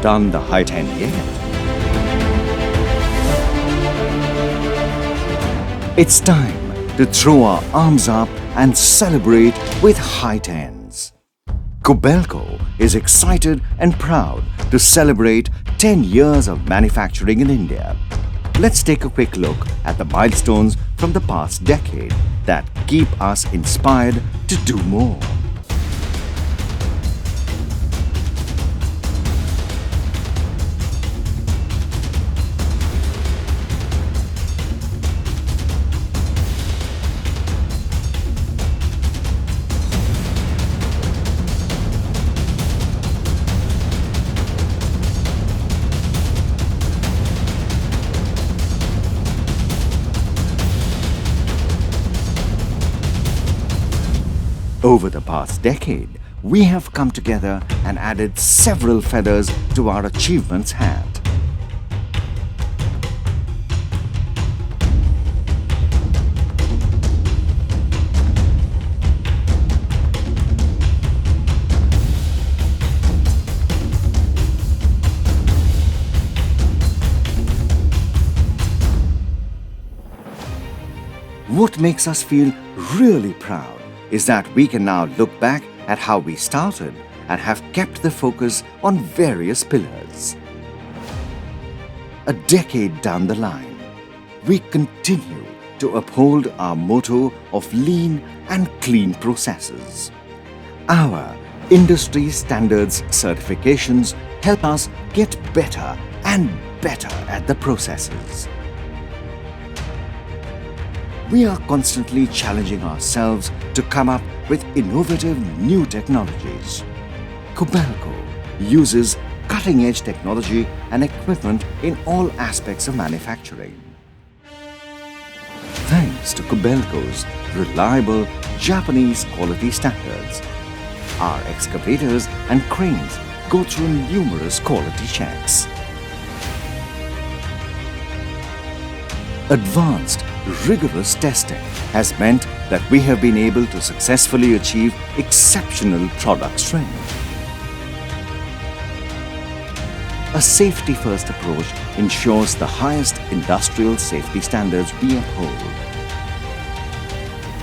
done the high 10 yet. It's time to throw our arms up and celebrate with high 10s. Kobelco is excited and proud to celebrate 10 years of manufacturing in India. Let's take a quick look at the milestones from the past decade that keep us inspired to do more. Over the past decade, we have come together and added several feathers to our achievements hat. What makes us feel really proud is that we can now look back at how we started and have kept the focus on various pillars. A decade down the line, we continue to uphold our motto of lean and clean processes. Our industry standards certifications help us get better and better at the processes. We are constantly challenging ourselves to come up with innovative new technologies. Kobelco uses cutting-edge technology and equipment in all aspects of manufacturing. Thanks to Kobelco's reliable Japanese quality standards, our excavators and cranes go through numerous quality checks. Advanced, rigorous testing has meant that we have been able to successfully achieve exceptional product strength. A safety-first approach ensures the highest industrial safety standards we uphold.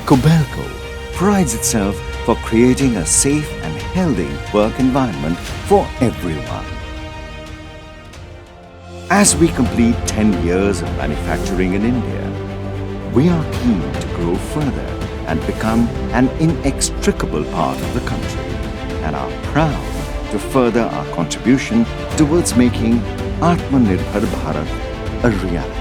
Kobelco prides itself for creating a safe and healthy work environment for everyone. As we complete 10 years of manufacturing in India, we are keen to grow further and become an inextricable part of the country and are proud to further our contribution towards making Atmanirbhar Bharat a reality.